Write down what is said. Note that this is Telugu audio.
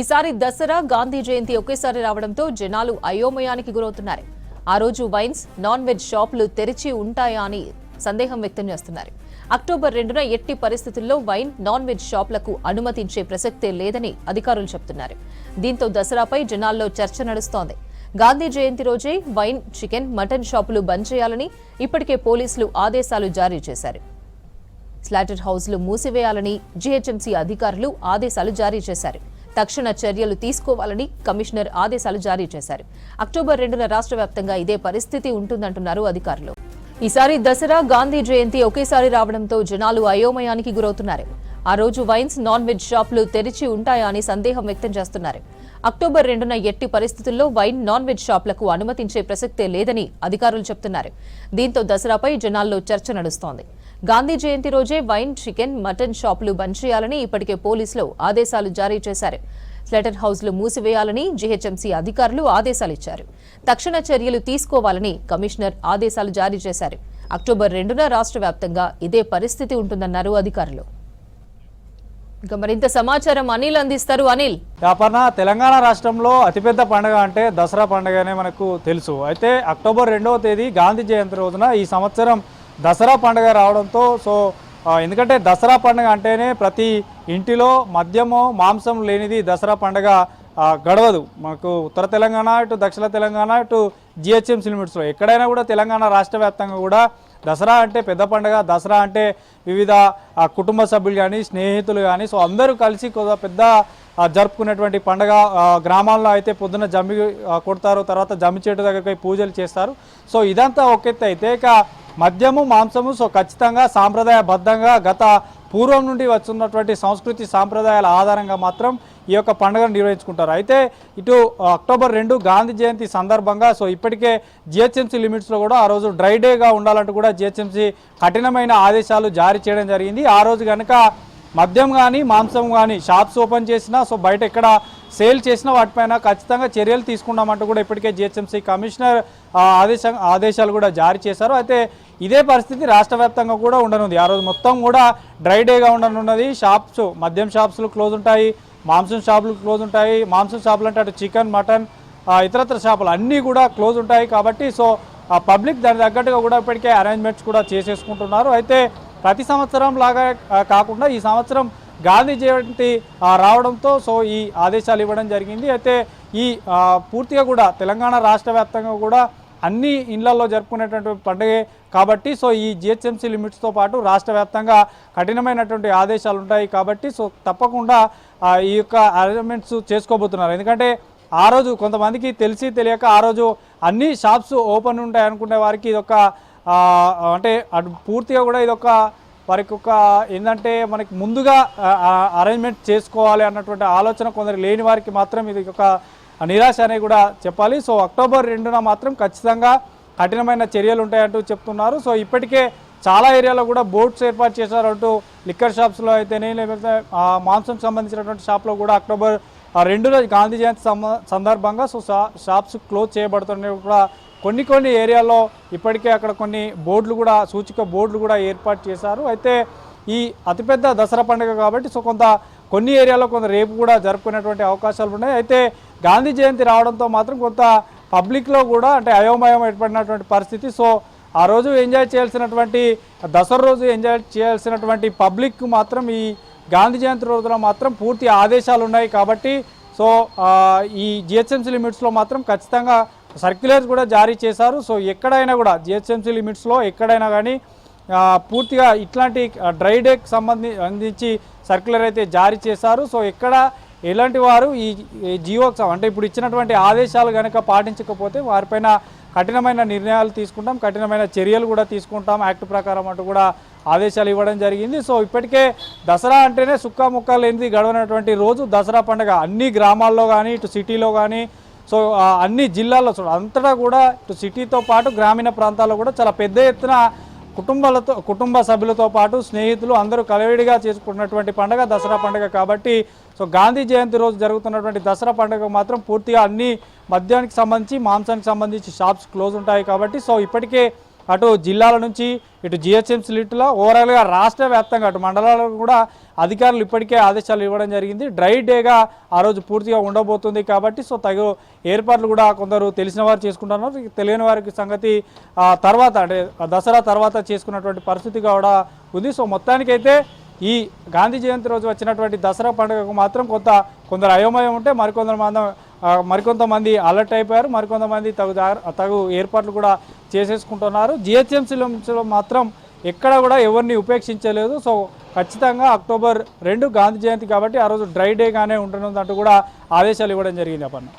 ఈసారి దసరా గాంధీ జయంతి ఒకేసారి రావడంతో జనాలు అయోమయానికి గురవుతున్నారు. ఆ రోజు వైన్స్, నాన్ వెజ్ షాపులు తెరిచి ఉంటాయా అని సందేహం వ్యక్తం చేస్తున్నారు. అక్టోబర్ 2న ఎట్టి పరిస్థితుల్లో వైన్, నాన్ వెజ్ షాపులకు అనుమతించే ప్రసక్తే లేదని అధికారులు చెబుతున్నారు. దీంతో దసరాపై జనాల్లో చర్చ నడుస్తోంది. గాంధీ జయంతి రోజే వైన్, చికెన్, మటన్ షాపులు బంద్ చేయాలని ఇప్పటికే పోలీసులు ఆదేశాలు జారీ చేశారు. స్లాటర్ హౌస్లు మూసివేయాలని జీహెచ్ఎంసీ అధికారులు ఆదేశాలు జారీ చేశారు. తక్షణ చర్యలు తీసుకోవాలని కమిషనర్ ఆదేశాలు జారీ చేశారు. అక్టోబర్ 2న రాష్ట్ర వ్యాప్తంగా ఇదే పరిస్థితి ఉంటుందంటున్నారు అధికారులు. ఈసారి దసరా, గాంధీ జయంతి ఒకేసారి రావడంతో జనాలు అయోమయానికి గురవుతున్నారు. ఆ రోజు వైన్స్, నాన్ వెజ్ షాపులు తెరిచి ఉంటాయా అని సందేహం వ్యక్తం చేస్తున్నారు. అక్టోబర్ 2న ఎట్టి పరిస్థితుల్లో వైన్, నాన్ వెజ్ షాపులకు అనుమతించే ప్రసక్తే లేదని అధికారులు చెబుతున్నారు. దీంతో దసరాపై జనాల్లో చర్చ నడుస్తోంది. గాంధీ జయంతి రోజే వైన్, చికెన్, మటన్ షాపులు బంద్ చేయాలని ఇప్పటికే పోలీసులు ఆదేశాలు జారీ చేశారు. స్లాటర్ హౌస్లు మూసివేయాలని జీహెచ్ఎంసీ అధికారులు ఆదేశాలిచ్చారు. తక్షణ చర్యలు తీసుకోవాలని కమిషనర్ ఆదేశాలు జారీ చేశారు. అక్టోబర్ 2న రాష్ట్ర వ్యాప్తంగా ఇదే పరిస్థితి ఉంటుందన్నారు అధికారులు. ఇక మరింత సమాచారం అనిల్ అందిస్తారు. అనిల్, తెలంగాణ రాష్ట్రంలో అతిపెద్ద పండుగ అంటే దసరా పండుగనే మనకు తెలుసు. అయితే అక్టోబర్ 2వ తేదీ గాంధీ జయంతి రోజున ఈ సంవత్సరం దసరా పండుగ రావడంతో ఎందుకంటే దసరా పండుగ అంటేనే ప్రతి ఇంటిలో మద్యము, మాంసం లేనిది దసరా పండుగ గడవదు. మనకు ఉత్తర తెలంగాణ, ఇటు దక్షిణ తెలంగాణ, ఇటు జిహెచ్ఎంసీ లిమిట్స్లో ఎక్కడైనా కూడా తెలంగాణ రాష్ట్ర వ్యాప్తంగా కూడా దసరా అంటే పెద్ద పండుగ. దసరా అంటే వివిధ కుటుంబ సభ్యులు కానీ, స్నేహితులు కానీ అందరూ కలిసి పెద్ద జరుపుకునేటువంటి పండుగ. గ్రామాల్లో అయితే పొద్దున్న జమ్మి కొడతారు, తర్వాత జమ్మి చెట్టు దగ్గరికి పూజలు చేస్తారు. ఇదంతా ఒక ఎత్తు అయితే ఇక మద్యము, మాంసము ఖచ్చితంగా సాంప్రదాయబద్ధంగా గత పూర్వం నుండి వస్తున్నటువంటి సంస్కృతి సాంప్రదాయాల ఆధారంగా మాత్రం ఈ యొక్క పండుగను నిర్వహించుకుంటారు. అయితే ఇటు అక్టోబర్ 2 గాంధీ జయంతి సందర్భంగా ఇప్పటికే జిహెచ్ఎంసీ లిమిట్స్లో కూడా ఆ రోజు డ్రై డేగా ఉండాలంటూ కూడా జిహెచ్ఎంసీ కఠినమైన ఆదేశాలు జారీ చేయడం జరిగింది. ఆ రోజు కనుక మద్యం కానీ, మాంసం కానీ షాప్స్ ఓపెన్ చేసినా బయట ఎక్కడ సేల్ చేసినా వాటిపైన ఖచ్చితంగా చర్యలు తీసుకున్నామంటూ కూడా ఇప్పటికే జిహెచ్ఎంసీ కమిషనర్ ఆదేశాలు కూడా జారీ చేశారు. అయితే ఇదే పరిస్థితి రాష్ట్ర వ్యాప్తంగా కూడా ఉండనుంది. ఆ రోజు మొత్తం కూడా డ్రై డేగా ఉండనున్నది. షాప్స్, మద్యం షాప్స్లు క్లోజ్ ఉంటాయి, మాంసం షాపులు క్లోజ్ ఉంటాయి. మాంసం షాపులు అంటే అటు చికెన్, మటన్, ఇతరత్ర షాపులు అన్నీ కూడా క్లోజ్ ఉంటాయి. కాబట్టి పబ్లిక్ దాని తగ్గట్టుగా కూడా ఇప్పటికే అరేంజ్మెంట్స్ కూడా చేసేసుకుంటున్నారు. అయితే ప్రతి సంవత్సరం లాగా కాకుండా ఈ సంవత్సరం గాంధీ జయంతి రావడంతో ఈ ఆదేశాలు ఇవ్వడం జరిగింది. అయితే ఈ పూర్తిగా కూడా తెలంగాణ రాష్ట్ర వ్యాప్తంగా కూడా అన్ని ఇళ్లలో జరుపుకునేటువంటి పండుగే కాబట్టి ఈ జిహెచ్ఎంసీ లిమిట్స్తో పాటు రాష్ట్ర వ్యాప్తంగా కఠినమైనటువంటి ఆదేశాలు ఉంటాయి. కాబట్టి తప్పకుండా ఈ యొక్క అరేంజ్మెంట్స్ చేసుకోబోతున్నారు. ఎందుకంటే ఆ రోజు కొంతమందికి తెలిసి తెలియక ఆ రోజు అన్ని షాప్స్ ఓపెన్ ఉంటాయి అనుకునే వారికి ఇదొక అంటే అటు పూర్తిగా కూడా ఇదొక వారికి ఒక ఏంటంటే మనకి ముందుగా అరేంజ్మెంట్ చేసుకోవాలి అన్నటువంటి ఆలోచన కొందరు లేని వారికి మాత్రం ఇది ఒక నిరాశ అనే కూడా చెప్పాలి. అక్టోబర్ 2న మాత్రం ఖచ్చితంగా కఠినమైన చర్యలు ఉంటాయంటూ చెప్తున్నారు. ఇప్పటికే చాలా ఏరియాలో కూడా బోర్డ్స్ ఏర్పాటు చేశారు. అటు లిక్కర్ షాప్స్లో అయితేనే, లేకపోతే మాంసం సంబంధించినటువంటి షాప్లో కూడా అక్టోబర్ 2న గాంధీ జయంతి సందర్భంగా షాప్స్ క్లోజ్ చేయబడుతున్నాయి కూడా కొన్ని ఏరియాల్లో ఇప్పటికే అక్కడ కొన్ని బోర్డులు కూడా, సూచిక బోర్డులు కూడా ఏర్పాటు చేశారు. అయితే ఈ అతిపెద్ద దసరా పండుగ కాబట్టి కొన్ని ఏరియాలో రేపు కూడా జరుపుకునేటువంటి అవకాశాలు ఉన్నాయి. అయితే గాంధీ జయంతి రావడంతో మాత్రం కొంత పబ్లిక్లో కూడా అంటే అయోమయం ఏర్పడినటువంటి పరిస్థితి. ఆ రోజు ఎంజాయ్ చేయాల్సినటువంటి దసరా రోజు ఎంజాయ్ చేయాల్సినటువంటి పబ్లిక్ మాత్రం ఈ గాంధీ జయంతి రోజున మాత్రం పూర్తి ఆదేశాలు ఉన్నాయి. కాబట్టి ఈ జిహెచ్ఎంసీ లిమిట్స్లో మాత్రం ఖచ్చితంగా సర్క్యులర్స్ కూడా జారీ చేశారు. ఎక్కడైనా కూడా జిహెచ్ఎంసీ లిమిట్స్లో ఎక్కడైనా కానీ పూర్తిగా ఇట్లాంటి డ్రై డేకి సంబంధించి సర్క్యులర్ అయితే జారీ చేశారు. ఎక్కడ ఎలాంటి వారు ఈ జియోకి అంటే ఇప్పుడు ఇచ్చినటువంటి ఆదేశాలు కనుక పాటించకపోతే వారిపైన కఠినమైన నిర్ణయాలు తీసుకుంటాం, కఠినమైన చర్యలు కూడా తీసుకుంటాం యాక్ట్ ప్రకారం అంటూ కూడా ఆదేశాలు ఇవ్వడం జరిగింది. ఇప్పటికే దసరా అంటేనే సుక్క ముక్క లేనిది గడవనటువంటి రోజు దసరా పండుగ. అన్ని గ్రామాల్లో కానీ, ఇటు సిటీలో కానీ, అన్ని జిల్లాల్లో అంతటా కూడా ఇటు సిటీతో పాటు గ్రామీణ ప్రాంతాల్లో కూడా చాలా పెద్ద ఎత్తున కుటుంబ సభ్యులతో పాటు స్నేహితులు అందరూ కలివిడిగా చేసుకున్నటువంటి పండుగ దసరా పండుగ. కాబట్టి గాంధీ జయంతి రోజు జరుగుతున్నటువంటి దసరా పండుగ మాత్రం పూర్తిగా అన్ని మద్యానికి సంబంధించి, మాంసానికి సంబంధించి షాప్స్ క్లోజ్ ఉంటాయి. కాబట్టి ఇప్పటికే అటు జిల్లాల నుంచి ఇటు జిహెచ్ఎంసీ లిట్టులో ఓవరాల్గా రాష్ట్ర వ్యాప్తంగా అటు మండలాలకు కూడా అధికారులు ఇప్పటికే ఆదేశాలు ఇవ్వడం జరిగింది. డ్రై డేగా ఆ రోజు పూర్తిగా ఉండబోతుంది కాబట్టి సో తగు ఏర్పాట్లు కూడా కొందరు తెలిసిన వారు చేసుకుంటున్నారు. తెలియని వారికి సంగతి తర్వాత అంటే దసరా తర్వాత చేసుకున్నటువంటి పరిస్థితి కూడా ఉంది. సో మొత్తానికైతే ఈ గాంధీ జయంతి రోజు వచ్చినటువంటి దసరా పండుగకు మాత్రం కొందరు అయోమయం ఉంటే మరికొంతమంది అలర్ట్ అయిపోయారు. మరికొంతమంది తగు ఏర్పాట్లు కూడా చేసేసుకుంటున్నారు. జిహెచ్ఎంసీలో మాత్రం ఎక్కడ కూడా ఎవరిని ఉపేక్షించలేదు. సో ఖచ్చితంగా అక్టోబర్ 2 గాంధీ జయంతి కాబట్టి ఆ రోజు డ్రై డేగానే ఉంటుందంటూ కూడా ఆదేశాలు ఇవ్వడం జరిగింది. అపర్ణ.